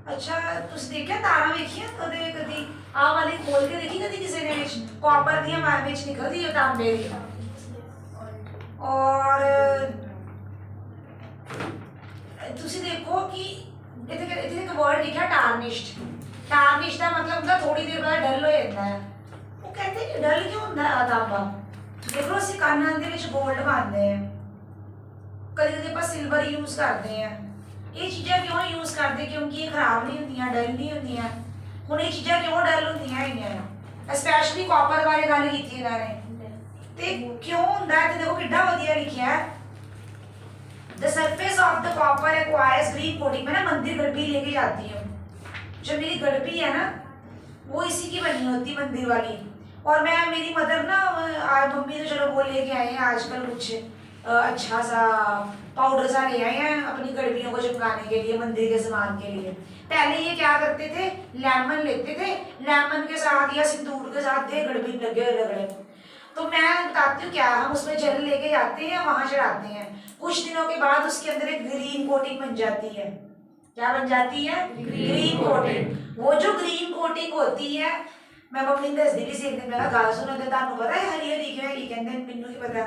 अच्छा तुम देखिए तारा वेखिए कदे कदी आ वाली खोल के देखी कदी किसी ने विच कॉपर दी मार विच निकलदी है तांबे दी और तुसी देखो कि इथे एक वर्ड लिखा टार्निश्ड। टार्निश का मतलब ਹੁੰਦਾ थोड़ी देर बाद डल हो जाता है। वो कहते हैं कि डल क्यों ਹੁੰਦਾ है तांबा। देखो ਅਸੀਂ ਕੰਨਾਂ ਦੇ ਵਿੱਚ 골ਡ ਪਾਉਂਦੇ ਆ कभी कभी ਆਪਾਂ सिल्वर यूज करते हैं। ये चीज़ां क्यों यूज करते क्योंकि ये खराब नहीं होंदियां डल नहीं होंदियां। हुण ये चीज़ां क्यों डल होंदियां हैगियां स्पैशली कॉपर बारे गल कीती इन्होंने ते क्यों हुंदा है। देखो कितना वधिया लिखिया है the surface of the copper acquires green coating. मैं ना मंदिर गड़बी लेके जाती हूँ। जो मेरी गड़बी है ना वो इसी की बनी होती मंदिर वाली। और मैं मेरी मदर ना आज मम्मी तो चलो वो लेके आए हैं आजकल कुछ अच्छा सा पाउडर सा ले आए हैं अपनी गड़बियों को चिपकाने के लिए मंदिर के सामान के लिए। पहले ये क्या करते थे लेमन लेते थे लेमन के साथ या सिंदूर के साथ थे गड़बी लगे हुए रगड़े। तो मैं बताती हूँ क्या हम उसमें जल लेके जाते हैं वहां चढ़ाते हैं। कुछ दिनों के बाद उसके अंदर एक ग्रीन कोटिंग बन जाती है। क्या बन जाती है ग्रीन कोटिंग। वो जो ग्रीन कोटिंग होती है मैं मम्मी दसदी भी सी एक दिन मैं गल सुनो तो तुहानू पता है हरी हरी क्यों है कहते मैनू की पता।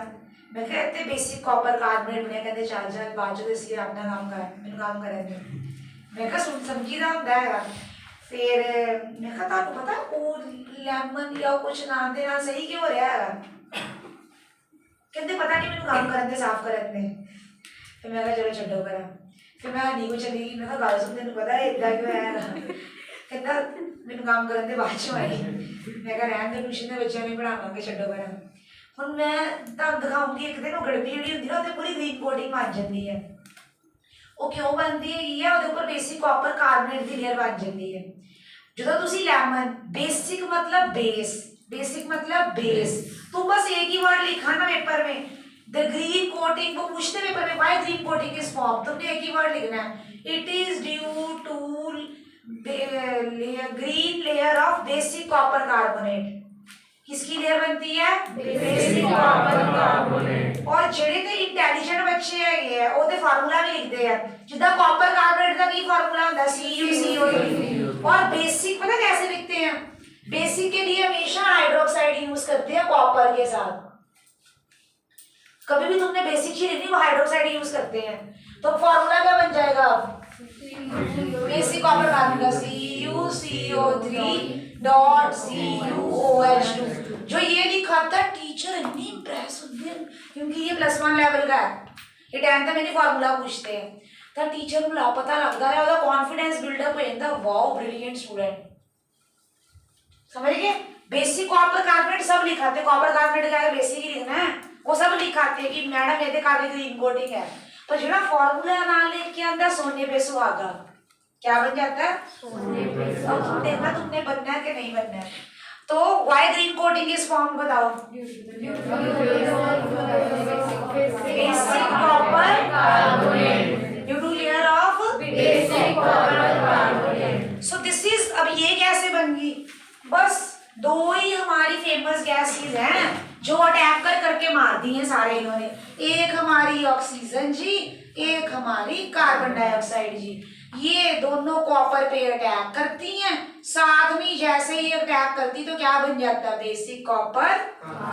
मैं क्या इतने बेसिक कॉपर कार्बोनेट बने कहते चल चल बाद जो इसलिए अपना काम कर मैंने काम करेंगे। मैं क्या सुन समझीदा होंदा है। फिर मैं क्या तुहानू पता वो लेमन या कुछ नाम दे नाल सही क्यों हो रहा है कहते पता नहीं मैंने काम करन दे साफ करन दे। फिर मैं क्या चलो छड्डो करा। फिर मैं हनी को चली गई मैं क्या गल सुन तेनू पता है इदा क्यों है कहता मैंने काम करन दे बाद चो आई। मैं क्या रहन दे ट्यूशन के बच्चों में पढ़ावांगे छड्डो करा। ਹੁਣ मैं ਤੁਹਾਨੂੰ ਦਿਖਾਉਂਗੀ ਇੱਕ ਦਿਨ ਉਹ ਗੜਬੀ ਜਿਹੜੀ ਹੁੰਦੀ ਨਾ ਉਹਦੇ ਪੂਰੀ ਗ੍ਰੀਨ ਕੋਟਿੰਗ ਬਣ ਜਾਂਦੀ ਹੈ। ਉਹ ਕਿਉਂ ਬਣਦੀ ਹੈਗੀ ਹੈ ਉਹਦੇ ਉੱਪਰ ਬੇਸਿਕ ਕਾਪਰ ਕਾਰਬੋਨੇਟ ਦੀ ਲੇਅਰ ਬਣ ਜਾਂਦੀ ਹੈ। ਜਦੋਂ ਤੁਸੀਂ ਲੈਮਨ बेसिक मतलब बेस बेसिक मतलब बेस तुम बस एक ही वर्ड लिखा ना पेपर में द ग्रीन कोटिंग वो पूछते पेपर में why green coating is form तुमने एक ही वर्ड लिखना है it is due to green layer of basic copper carbonate. किसकी लेयर बनती है बेसिक कॉपर कार्बोनेट। और ਜਿਹੜੇ ਤੇ ਇੰਟੈਲੀਜੈਂਟ ਬੱਚੇ ਹੈਗੇ ਆ ਉਹਦੇ ਫਾਰਮੂਲਾ ਵੀ ਲਿਖਦੇ ਆ ਜਿੱਦਾਂ ਕਾਪਰ कार्बोनेट ਦਾ ਕੀ ਫਾਰਮੂਲਾ ਹੁੰਦਾ CuCO3 और बेसिक पता कैसे लिखते हैं बेसिक के लिए हमेशा हाइड्रोक्साइड यूज करते हैं कॉपर के साथ। कभी भी तुमने बेसिक ही लिखनी वो हाइड्रोक्साइड यूज करते हैं तो फॉर्मूला क्या बन जाएगा basic copper carbonate CuCO3 dot CuOH2। जो ये लिखा था टीचर इतनी इम्प्रेस होती है क्योंकि ये +1 लेवल का है ये 10th में नहीं फार्मूला पूछते हैं तो टीचर को पता लगता है ਉਹਦਾ कॉन्फिडेंस बिल्डअप हो जाता है। वाओ ब्रिलियंट स्टूडेंट समझ गए। बेसिक कॉपर कार्बोनेट सब लिखाते कॉपर कार्बोनेट का बेसिक ही लिखना है वो सब लिखाते हैं कि मैडम ये कार्बन ग्रीन कोटिंग है। पर जो फॉर्मूला नाम लेके आंदा सोने पे सुहागा क्या बन जाता है सोने पे सुहागा। देखना तुमने बनना है कि नहीं बनना है। तो why green coating is form बताओ basic copper carbonate due to layer of basic copper carbonate. So this is अब ये कैसे बन गई बस दो ही हमारी फेमस गैसेस हैं जो अटैक कर करके मार दी हैं सारे इन्होंने। एक हमारी ऑक्सीजन जी एक हमारी कार्बन डाइऑक्साइड जी। ये दोनों कॉपर पे अटैक करती हैं साथ में जैसे ही अटैक करती तो क्या बन जाता है बेसिक कॉपर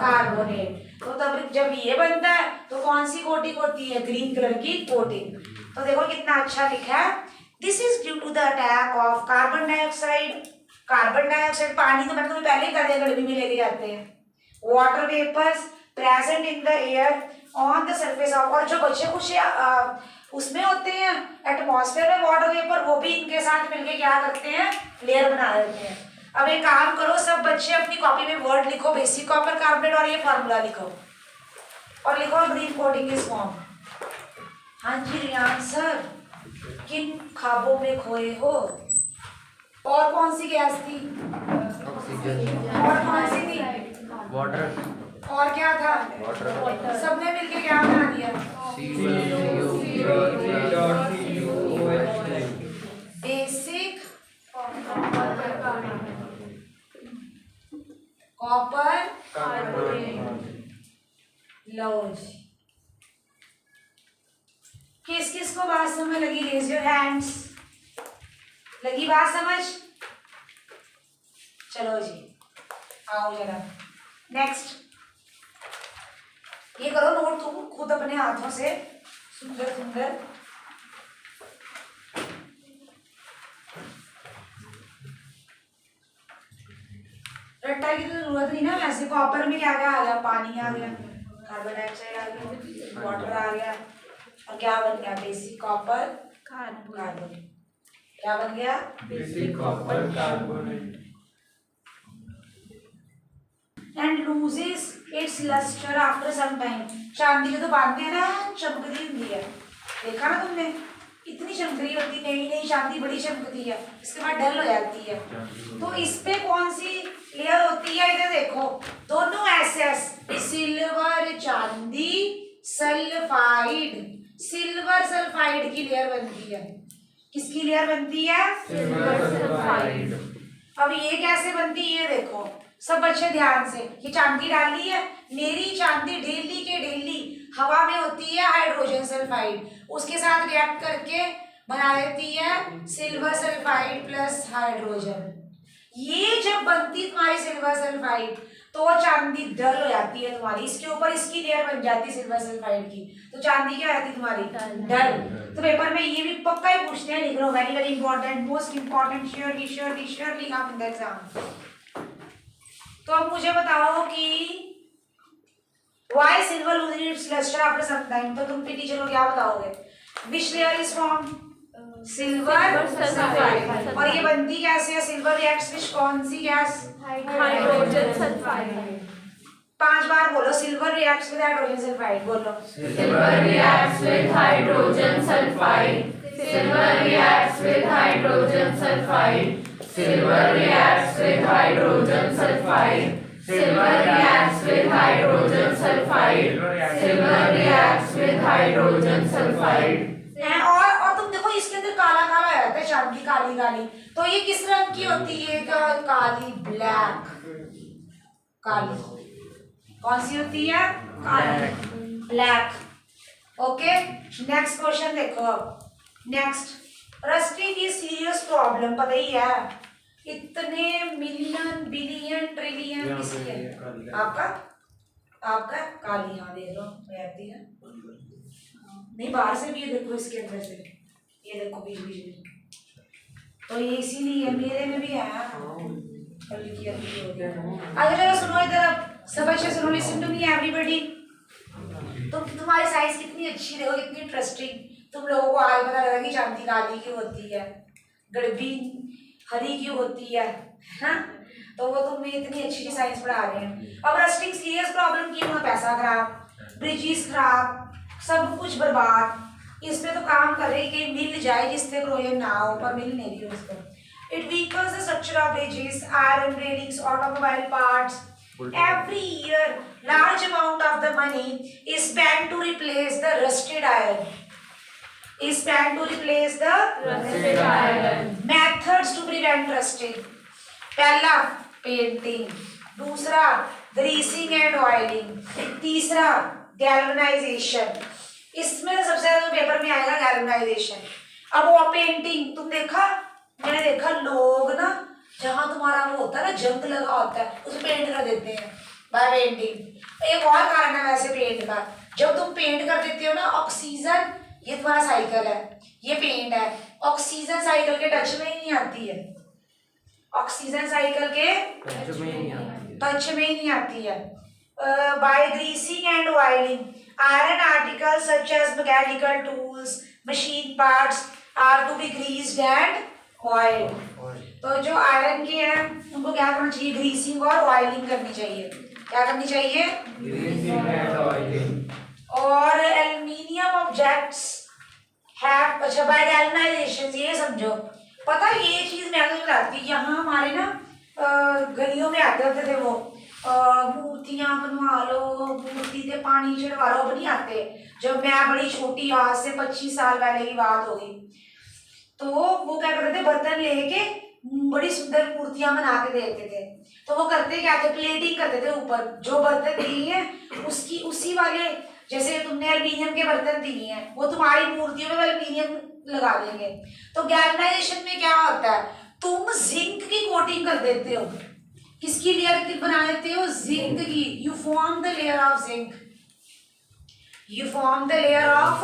कार्बोनेट। तो तब जब ये बनता है तो कौन सी कोटिंग होती है ग्रीन कलर की कोटिंग। तो देखो कितना अच्छा लिखा है this is due to the attack of carbon dioxide. Carbon dioxide पानी तो मैंने तुम्हें पहले ही कर गड़बी में लेके जाते हैं water vapours present in the air on the surface of. और जो बचे कुछ उसमें होते हैं एटमॉस्फेयर में वाटर वेपर वो भी इनके साथ मिलके क्या करते हैं लेयर बना देते हैं। अब एक काम करो सब बच्चे अपनी कॉपी में वर्ड लिखो बेसिक कॉपर कार्बोनेट और ये फार्मूला लिखो और लिखो ग्रीन कोटिंग इज फॉर्म। हाँ जी रियान सर किन ख्वाबों में खोए हो। और कौन सी गैस थी और कौन सी थी वाटर और क्या था वाटर सबने मिलके क्या बना दिया बेसिक कॉपर लो जी। किस किस को बात समझ लगी रेज योर हैंड्स। लगी बात समझ? चलो जी आओ जरा नेक्स्ट। ये करो नोट तुम खुद अपने हाथों से, सुंदर सुंदर। रट्टा की तो जरूरत नहीं ना, वैसे कॉपर में क्या क्या आ गया, पानी आ गया, कार्बन डाइऑक्साइड आ गया, वाटर आ गया, और क्या बन गया, बेसिक कॉपर कार्बोनेट। क्या बन गया, basic copper carbonate. And loses its lustre after some time. चांदी जो तो बांधते हैं ना, चमकती होती है, देखा ना तुमने, इतनी चमकती होती, नई नई चांदी बड़ी चमकती है, इसके बाद डल हो जाती है। तो इस पे कौन सी लेयर होती है, इधर देखो, दोनों एसएस, सिल्वर चांदी सल्फाइड, सिल्वर सल्फाइड की लेयर बनती है। किसकी लेयर बनती है, सिल्वर सल्फाइड। अब ये कैसे बनती है, देखो सब बच्चे ध्यान से, ये चांदी डाली है, मेरी चांदी डेली के डेली हवा में होती है हाइड्रोजन सल्फाइड, उसके साथ रिएक्ट करके बना देती है सिल्वर सल्फाइड प्लस हाइड्रोजन। ये जब बनती तुम्हारी सिल्वर सल्फाइड तो चांदी डल हो जाती है तुम्हारी, इसके ऊपर इसकी लेयर बन जाती है सिल्वर सल्फाइड की, तो चांदी क्या रहती है तुम्हारी, डल। तो पेपर में ये भी पक्का ही पूछते हैं, लिख लो very very important, most important, surely surely surely come in the exam. तो अब मुझे बताओ कि why silver loses its luster after some time, तो तुम टीचर को क्या बताओगे, which layer is formed, silver sulphide, और ये बनती कैसे है, सिल्वर रिएक्ट्स विच कौन सी गैस, हाइड्रोजन सल्फाइड। 5 बार बोलो, silver reacts with hydrogen sulphide, बोलो silver reacts with hydrogen sulphide, silver reacts with hydrogen sulphide, silver reacts with hydrogen sulphide, silver reacts with hydrogen sulphide, silver reacts with hydrogen sulphide. और तुम देखो इसके अंदर काला काला आ जाता है, चांदी काली काली, तो ये किस रंग की होती है, काली, ब्लैक, काली, कौन सी होती है, काली, ब्लैक। ओके नेक्स्ट क्वेश्चन देखो, next, rusting is serious problem, पता ही है, इतने मिलियन बिलियन ट्रिलियन किसकी है, आपका आपका काली, हाँ देख लो रहती है, नहीं बाहर से भी ये देखो, इसके अंदर से ये देखो बीच बीच में, तो ये इसीलिए मेरे में भी है, अगर चलो सुनो इधर, अब सब अच्छे सुनो, लिसन टू मी एवरीबॉडी। तुम्हारी साइज कितनी अच्छी, देखो कितनी इंटरेस्टिंग, तुम लोगों को आज पता लगा कि चांदी काली क्यों होती है, गड़बी हरी क्यों होती है ना, तो वो तुम्हें इतनी अच्छी साइंस पढ़ा रहे हैं। अब रस्टिंग सीरियस प्रॉब्लम की, वहाँ पैसा खराब, ब्रिजेस खराब, सब कुछ बर्बाद, इस पे तो काम कर रही कि मिल जाए जिससे क्रोजन ना हो, पर मिल नहीं रही उसको। It weakens the structure of bridges, iron railings, automobile parts. Every year, large amount of the money is spent to replace the rusted iron. Is spent to replace the rusted iron. Methods to prevent rusting. पहला painting, दूसरा greasing and oiling, तीसरा galvanisation. इसमें तो सबसे ज्यादा paper में आएगा galvanisation. अब वो पेंटिंग तुम देखा, मैंने देखा लोग ना, जहाँ तुम्हारा वो होता है ना जंग लगा होता है, उसे पेंट कर देते हैं बाय पेंटिंग। एक और कारण है वैसे पेंट का, जब तुम पेंट कर देते हो ना, ऑक्सीजन, ये तुम्हारा साइकिल है, ये पेंट है, ऑक्सीजन साइकिल के टच में ही नहीं आती है, ऑक्सीजन साइकिल के टच में ही नहीं आती है। By greasing and oiling, iron articles such as mechanical tools, machine parts are to be greased and oil. तो जो आयरन के हैं उनको क्या करना चाहिए, ग्रीसिंग और ऑयलिंग करनी चाहिए। क्या करनी चाहिए, ग्रीसिंग एंड ऑयलिंग। और एल्युमिनियम ऑब्जेक्ट्स हैव, अच्छा बाय गैल्वेनाइजेशन, ये समझो, पता ये चीज मैं तो बताती, यहाँ हमारे ना गलियों में आते होते थे वो मूर्तियां बनवा लो, मूर्ति से पानी छिड़वा लो, अब नहीं आते। जब मैं बड़ी छोटी, आज से 25 साल पहले की बात होगी, तो वो क्या करते थे, बर्तन लेके बड़ी सुंदर मूर्तियां बना के देते थे। तो वो करते क्या थे, प्लेटिंग करते थे ऊपर, जो बर्तन दिए हैं उसकी उसी वाले, जैसे तुमने एल्युमिनियम के बर्तन दिए हैं, वो तुम्हारी मूर्तियों में एल्युमिनियम लगा देंगे। तो गैल्वेनाइजेशन में क्या होता है, तुम जिंक की कोटिंग कर देते हो, किसकी लेयर बना देते हो, जिंक की। You form the layer of zinc, you form the layer of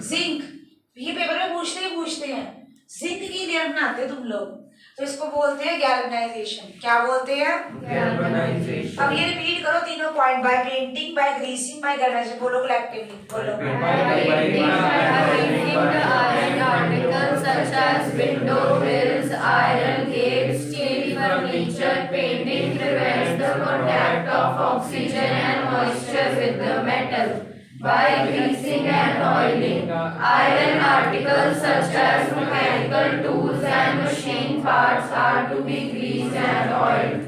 zinc. ये पेपर में पूछते हैं, जिंक की लेयर बनाते तुम लोग, तो इसको बोलते हैं गैल्वेनाइजेशन। क्या बोलते हैं, गैल्वेनाइजेशन। अब ये रिपीट करो तीनों point, by painting, by greasing, by galvanization. बोलो कलेक्टिवली, बोलो। Iron articles such as window grills, iron gates, steel furniture, painting prevents the contact of oxygen and moisture with the metal. By greasing and oiling, iron articles such as mechanical tools and machine parts are to be greased and oiled.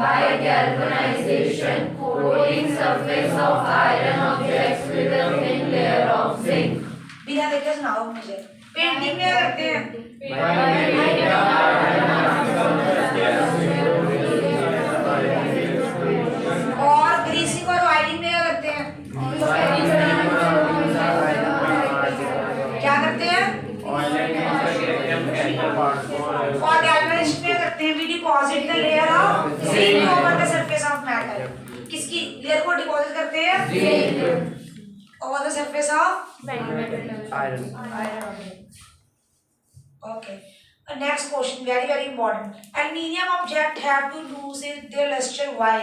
By galvanization, coating surface of iron objects with a thin layer of zinc. बिना देखे सुनाओ मुझे। Painting में करते हैं, और greasing और oiling में करते हैं, क्या करते हैं, और गैल्वेनाइजेशन में करते हैं, we deposit the layer of zinc over the surface of metal. किसकी लेयर को डिपॉजिट करते हैं, zinc over the surface of Iron. Okay. Next question, very important. Aluminium object have to lose their luster. Why?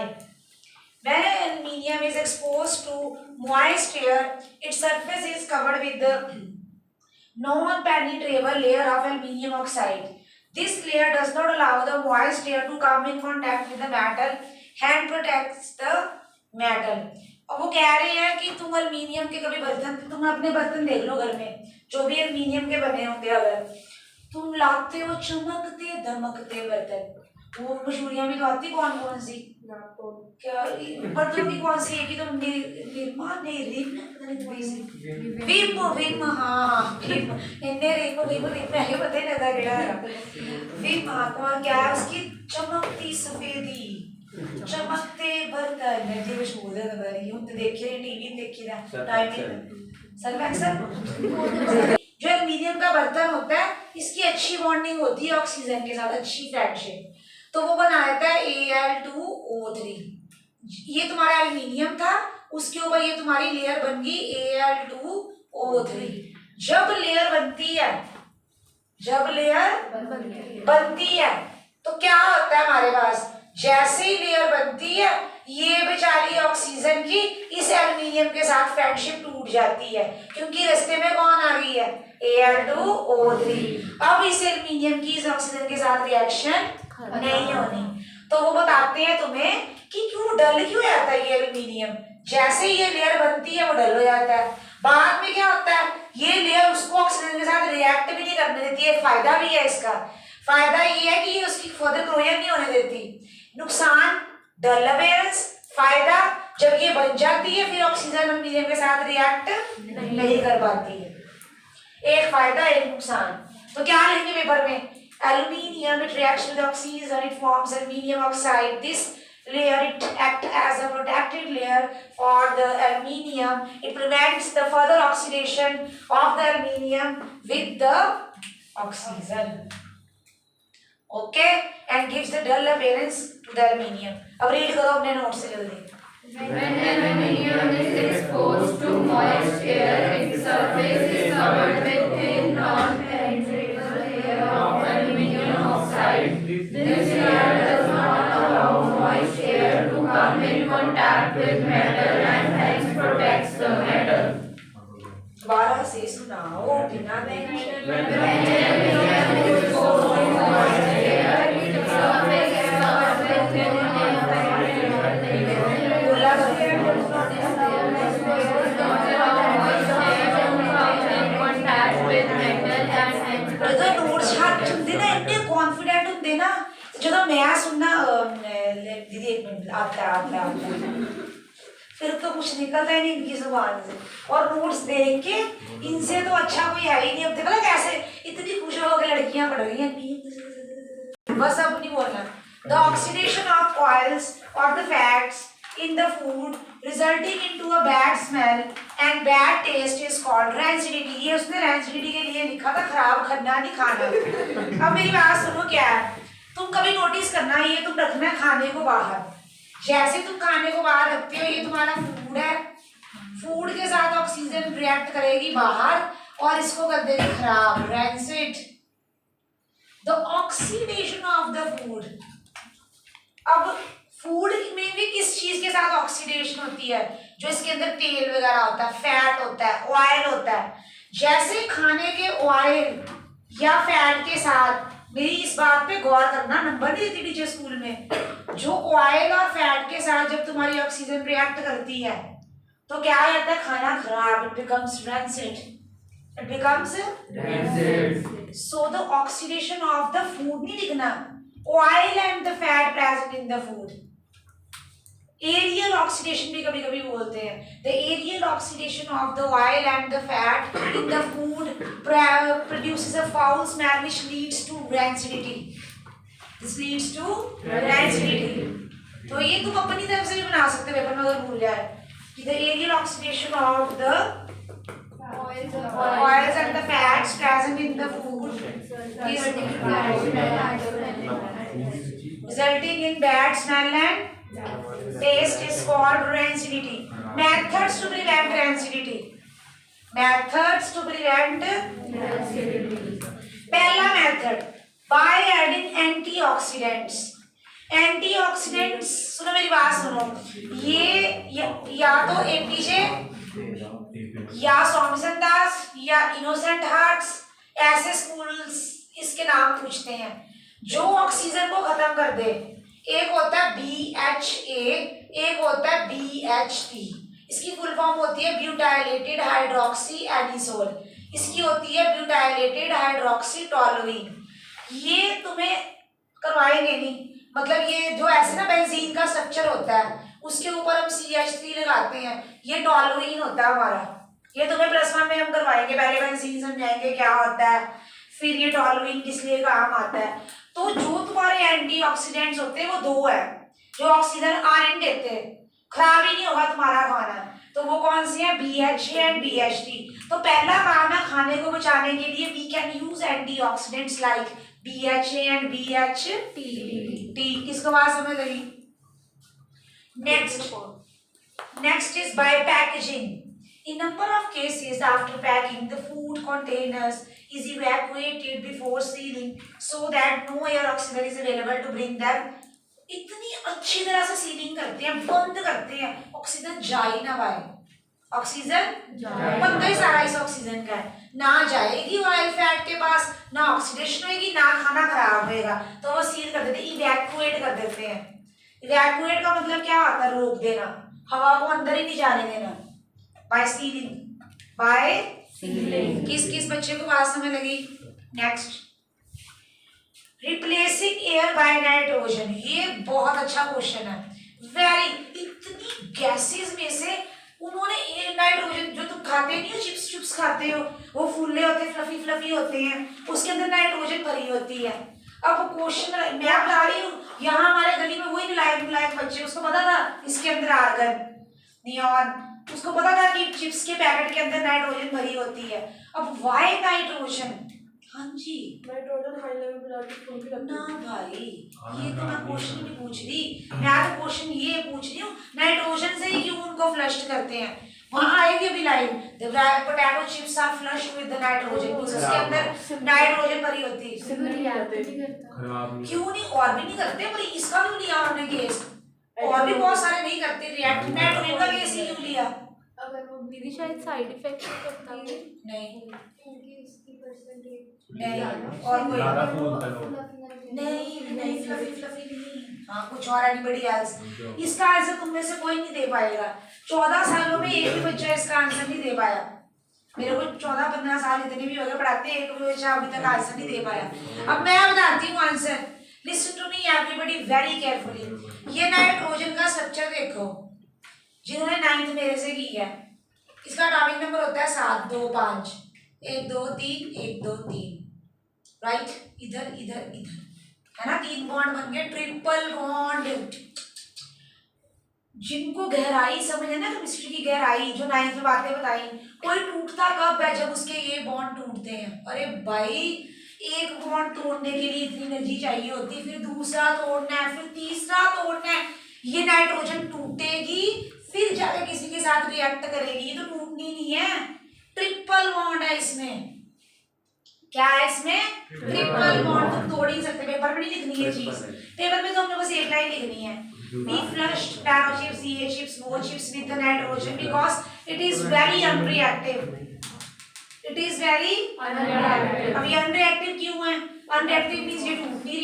When aluminium is exposed to moist air, its surface is covered with the non-penetrable layer of aluminium oxide. This layer does not allow the moist air to come in contact with the metal and protects the metal. और वो कह रहे हैं कि तुम aluminium के कभी बर्तन, तुम अपने बर्तन देख लो घर में, जो भी एल्युमिनियम के बने होंगे, अगर तुम लाते हो चमकते दमकते बर्तन, वो मशहूरियां भी तो आती कौन कौन सी, क्या बर्तनों की कौन सी है कि तुम निर्मा नहीं रिम विम, हाँ विम, इन्हें रिम नहीं पता ही नहीं क्या है विम। हाँ, क्या है उसकी, चमकती सफेदी, चमकते बर्तन जी मशहूर है नजर, यूं तो देखे टीवी देखी ना टाइमिंग सर। जो एल्युमिनियम का बर्तन होता है, इसकी अच्छी बॉन्डिंग होती है ऑक्सीजन के साथ, अच्छी फ्रेंडशिप, तो वो बनाता है Al2O3। ये तुम्हारा एल्युमिनियम था, उसके ऊपर ये तुम्हारी लेयर बन गई Al2O3। जब लेयर बनती है, जब लेयर बनती है तो क्या होता है हमारे पास, जैसे ही लेयर बनती है, ये बेचारी ऑक्सीजन की इस एल्युमिनियम के साथ फ्रेंडशिप टूट जाती है, क्योंकि रास्ते में कौन आ गई है, Al2O3। अब इस एल्युमिनियम की इस ऑक्सीजन के साथ रिएक्शन नहीं होनी, तो वो बताते हैं तुम्हें कि क्यों डल क्यों जाता है ये एल्युमिनियम, जैसे ही ये लेयर बनती है वो डल हो जाता है। बाद में क्या होता है, ये लेयर उसको ऑक्सीजन के साथ रिएक्ट भी नहीं करने देती है। फायदा भी है इसका, फायदा ये है कि ये उसकी फर्दर क्लोजर नहीं होने देती। नुकसान, डल अपीयरेंस। फायदा, जब ये बन जाती है फिर ऑक्सीजन एल्युमिनियम के साथ रिएक्ट नहीं कर पाती है। एक फायदा एक नुकसान। तो क्या लिखेंगे पेपर में, aluminium it reacts with oxygen, it forms aluminium oxide. This layer it act as a protected layer for the aluminium. It prevents the further oxidation of the aluminium with the oxygen. Okay, and gives the dull appearance to the aluminium. अब read करो अपने notes से जल्दी। When aluminium is exposed to moist air, its surface is covered with thin non-penetrable layer of aluminium oxide. This layer does not allow moist air to come in contact with metal and hence protects the metal. दोबारा से सुनाओ बिना देखे। When aluminium is exposed to moist air, its surface is covered with thin non-penetrable layer. बोला ਜਦੋਂ notes ਛੱਡ ਹੁੰਦੇ ਨਾ ਇੰਨੇ ਕੌਨਫੀਡੈਂਟ ਹੁੰਦੇ ਨਾ, ਜਦੋਂ ਮੈਂ सुनना दीदी एक मिनट आता फिर तो कुछ निकलता ही नहीं इनकी जुबान से। और नोट्स देख के इनसे तो अच्छा कोई है ही नहीं। अब देखो कैसे इतनी खुश हो के लड़कियां पढ़ रही हैं। बस अब नहीं बोलना। The oxidation of oils or the fats in the food resulting into a bad smell and bad taste is called rancidity. ये उसने rancidity के लिए लिखा था, खराब खाना नहीं खाना। अब मेरी बात सुनो, क्या है, तुम कभी नोटिस करना, ये तुम रखना है खाने को बाहर, जैसे तुम खाने को बाहर रखते हो, ये तुम्हारा फूड है, फूड के साथ ऑक्सीजन रिएक्ट करेगी बाहर और इसको कर देगी खराब, rancid. The oxidation of the food. अब फूड में भी किस चीज के साथ ऑक्सीडेशन होती है, जो इसके अंदर तेल वगैरह होता है, फैट होता है, ऑयल होता है, जैसे खाने के ऑयल या फैट के साथ, मेरी इस बात पे गौर करना, नंबर नहीं देती टीचर स्कूल में, जो ऑयल और फैट के साथ जब तुम्हारी ऑक्सीजन रिएक्ट करती है तो क्या हो जाता है, खाना खराब, it becomes rancid. It becomes Rancid. so the oxidation of the food नहीं लिखना, oil and the fat present in the food. Aerial oxidation भी कभी कभी बोलते हैं, the aerial oxidation of the oil and the fat in the food produces a foul smell which leads to rancidity. This leads to rancidity. तो ये तुम अपनी तरफ से भी बना सकते हो पेपर में अगर भूल जाए कि the aerial oxidation of the oils and the fats present in the food is resulting in bad smell and taste is called rancidity. Methods to prevent rancidity. Methods to prevent rancidity. पहला method, by adding antioxidants. Antioxidants, सुनो मेरी बात सुनो, ये या तो APJ या सौम्यसन दास या इनोसेंट हार्ट्स, ऐसे स्कूल्स इसके नाम पूछते हैं, जो ऑक्सीजन को खत्म कर दे। एक होता है BHA, एक होता है BHT, इसकी फुल फॉर्म होती है ब्यूटाइलेटेड हाइड्रोक्सी एडिसोल, इसकी होती है ब्यूटाइलेटेड हाइड्रोक्सी टॉलुइन। ये तुम्हें करवाएंगे नहीं, मतलब ये जो ऐसे ना बेंजीन का स्ट्रक्चर होता है उसके ऊपर हम CH3 लगाते हैं, ये टॉलुइन होता है हमारा, ये तुम्हें +1 में हम करवाएंगे, पहले बेंजीन समझाएंगे क्या होता है, फिर ये टॉलुइन किस लिए काम आता है। तो जो तुम्हारे एंटीऑक्सीडेंट्स होते हैं वो दो है, जो ऑक्सीजन आयरन देते हैं, खराब ही नहीं होगा तुम्हारा खाना, तो वो कौन सी है, BHA एंड BHT। तो पहला काम है खाने को बचाने के लिए we can use antioxidants like BHA and BHT। किसको बात समझ लगी? Next is by packaging. In number of cases, after packing, the food containers is evacuated before sealing so that no air oxygen is available to bring them. इतनी अच्छी तरह से ceiling करते हैं, बंद करते हैं, ऑक्सीजन जा ही ना पाए, ऑक्सीजन बंदा ही सारा इस ऑक्सीजन का है, ना जाएगी ऑयल फैट के पास, ना ऑक्सीडेशन होगी, ना खाना खराब होएगा, तो वो सील कर देते हैं, इवैक्यूएट कर देते हैं। इवैक्यूएट का मतलब क्या होता है, रोक देना, हवा को अंदर ही नहीं जाने देना, बाय सीलिंग, बाय सीलिंग। किस बच्चे को बात समझ लगी? Next, replacing air by nitrogen, ये बहुत अच्छा क्वेश्चन है, इतनी गैसेस में से उन्होंने नाइट्रोजन, जो तुम खाते नहीं हो, चिप्स खाते हो, वो फूले होते हैं, फ्लफी होते हैं, उसके अंदर नाइट्रोजन भरी होती है। अब क्वेश्चन मैं बता रही हूँ, यहाँ हमारे गली में वही नलायक बच्चे, उसको पता था इसके अंदर आर्गन नियॉन, उसको पता था कि चिप्स के पैकेट के अंदर नाइट्रोजन भरी होती है। अब वाई नाइट्रोजन? हाँ जी, नाइट्रोजन हाई लेवल पे जाके फूल भी लगती है ना भाई, ये तो मैं क्वेश्चन नहीं पूछ रही, मैं तो क्वेश्चन ये पूछ रही हूँ नाइट्रोजन से ही क्यों उनको फ्लश्ड करते हैं। वहाँ आएगी अभी line, the potato chips are flushed with the nitrogen, उसके अंदर नाइट्रोजन भरी होती है। क्यों नहीं, और भी नहीं करते, पर इसका क्यों लिया उन्होंने केस? और भी बहुत सारे नहीं करते रिएक्ट, नाइट्रोजन का केस ही क्यों लिया? अगर वो दीदी शायद साइड इफेक्ट करता है, नहीं क्योंकि उसकी परसेंटेज नहीं, और कोई नहीं, फ्लफी नहीं, हाँ कुछ और एनीबॉडी एल्स। इसका आंसर तुम में से कोई नहीं दे पाएगा, 14 सालों में एक भी बच्चा इसका आंसर नहीं दे पाया। मेरे को 14-15 साल इतने भी हो गए पढ़ाते, एक भी बच्चा अभी तक आंसर नहीं दे पाया। अब मैं बताती हूँ answer, listen to me everybody very carefully. ये नाइट्रोजन का स्ट्रक्चर देखो, जिन्होंने 9th मेरे से की है, इसका एटॉमिक नंबर होता है 7 2 5, 1 2 3 1 2 3, राइट, इधर इधर इधर है ना, 3 बॉन्ड बन गए, ट्रिपल बॉन्ड। जिनको गहराई समझ है ना, केमिस्ट्री की गहराई, जो 9th में बातें बताई, कोई टूटता कब है? जब उसके ये बॉन्ड टूटते हैं। अरे भाई, एक बॉन्ड तोड़ने के लिए इतनी एनर्जी चाहिए होती है, फिर दूसरा तोड़ना है, फिर तीसरा तोड़ना है। ये नाइट्रोजन टूटेगी फिर जाके किसी के साथ रिएक्ट करेगी, ये तो टूटनी नहीं है। ट्रिपल बॉन्ड है इसमें। क्या है इसमें? Triple bond. तुम तोड़ ही नहीं सकते, पेपर में नहीं लिखनी है चीज। पेपर में तो हमने बस एक लाइन लिखनी है, we flushed taro chips, CA chips, वो chips with the nitrogen because it is very unreactive. It is very unreactive. अब ये unreactive क्यों है? Unreactive means ये टूट नहीं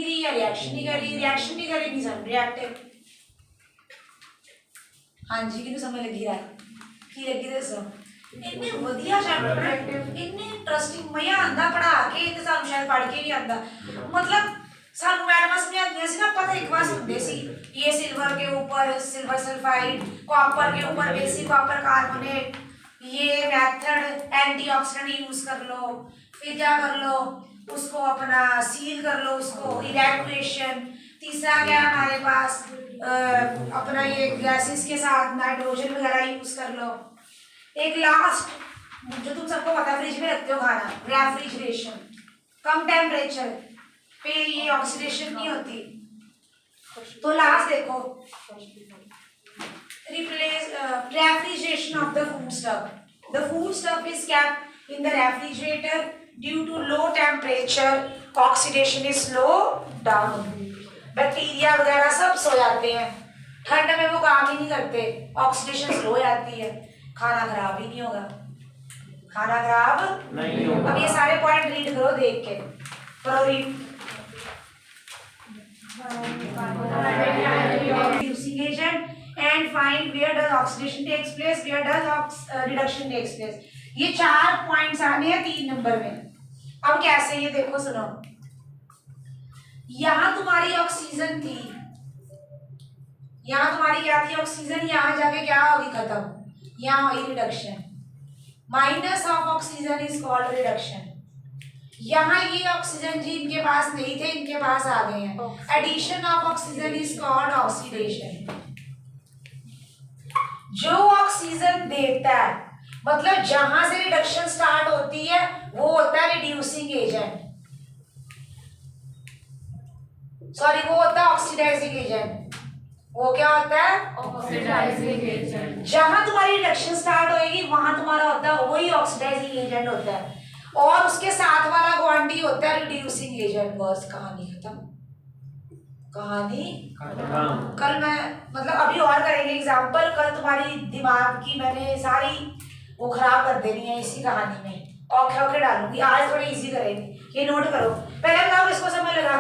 रही है, रिएक्शन नहीं कर रही, रिएक्शन नहीं कर रही means unreactive. हाँ जी, कितनी समय लगी यार? की लगी दसो? इतने वधिया चैप्टर है, इतने इंटरेस्टिंग, मजा आंदा पढ़ा के, इतने साल शायद पढ़ के भी आंदा। मतलब सानू मैडम समझ आती सी ना, पता एक बार सुनते सी, ये सिल्वर के ऊपर सिल्वर सल्फाइड, कॉपर के ऊपर बेसिक कॉपर कार्बोनेट, ये मेथड एंटीऑक्सीडेंट यूज कर लो, फिर क्या कर लो, उसको अपना सील कर लो, उसको इवैक्यूएशन। तीसरा क्या है हमारे पास, अपना ये गैसेस के साथ नाइट्रोजन वगैरह यूज कर लो। एक लास्ट जो तुम सबको पता है, फ्रिज में रखते हो खाना, रेफ्रिजरेशन। कम टेम्परेचर पे ये ऑक्सीडेशन नहीं होती। तो लास्ट देखो, replace refrigeration of the food stuff. The food stuff is kept in the refrigerator due to low temperature, oxidation is slow down. Bacteria वगैरह सब सो जाते हैं, ठंड में वो काम ही नहीं करते, ऑक्सीडेशन स्लो हो जाती है, खाना खराब ही नहीं होगा। खाना खराब नहीं होगा। अब ये सारे पॉइंट रीड करो, देख के करो read. Reducing agent and find where does oxidation takes place, where does reduction takes place. ये 4 पॉइंट्स आने हैं 3 नंबर में। अब कैसे, ये देखो सुनो, यहाँ तुम्हारी ऑक्सीजन थी, यहाँ तुम्हारी क्या थी? ऑक्सीजन। यहाँ जाके क्या होगी? खत्म। यहाँ होगी reduction. Minus of oxygen is called reduction. यहाँ ये ऑक्सीजन जी इनके पास नहीं थे, इनके पास आ गए हैं। Addition of oxygen is called oxidation. जो ऑक्सीजन देता है, मतलब जहां से रिडक्शन स्टार्ट होती है, वो होता है रिड्यूसिंग एजेंट, सॉरी वो होता है ऑक्सीडाइजिंग एजेंट। वो क्या होता है? Oxidizing agent. जहां तुम्हारी रिडक्शन स्टार्ट होएगी वहां तुम्हारा होता है वही ऑक्सीडाइजिंग एजेंट होता है, और उसके साथ वाला क्वांटिटी होता है रिड्यूसिंग एजेंट। बस कहानी खत्म। कहानी खत्म। कल मैं मतलब अभी और करेंगे एग्जांपल, कल तुम्हारी दिमाग की मैंने सारी वो खराब कर देनी है इसी कहानी में, औखे औखे डालूंगी। आज थोड़ी इजी करेंगे, ये नोट करो। पहले बताओ इसको समझ लगा?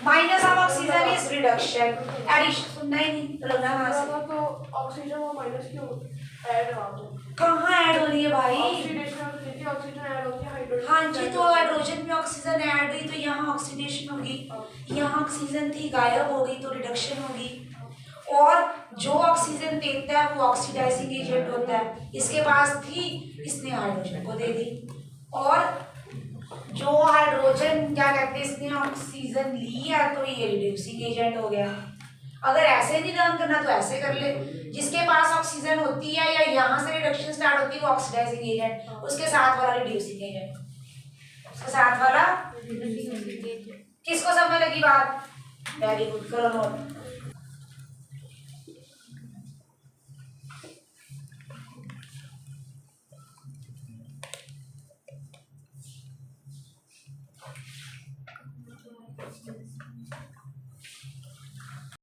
Minus of oxygen is reduction, addition सुनना ही नहीं तो लगना वहां से। तो ऑक्सीजन और माइनस क्यों ऐड हो? कहाँ ऐड हो रही है भाई? ऑक्सीडेशन देखिए, ऑक्सीजन ऐड होती है हाइड्रोजन। हाँ जी, तो हाइड्रोजन में ऑक्सीजन ऐड हुई तो यहाँ ऑक्सीडेशन होगी, यहाँ ऑक्सीजन थी गायब हो गई तो रिडक्शन होगी। और जो ऑक्सीजन देता है वो ऑक्सीडाइजिंग एजेंट होता है, इसके पास थी, इसने हाइड्रोजन को दे दी। और जो हाइड्रोजन क्या कहते हैं, इसने ऑक्सीजन लिया तो ये रिड्यूसिंग एजेंट हो गया। अगर ऐसे नहीं लर्न करना तो ऐसे कर ले, जिसके पास ऑक्सीजन होती है या यहाँ से रिडक्शन स्टार्ट होती है वो ऑक्सीडाइजिंग एजेंट, उसके साथ वाला रिड्यूसिंग एजेंट, उसके साथ वाला। किसको समझ लगी बात? वेरी गुड, करो नोट।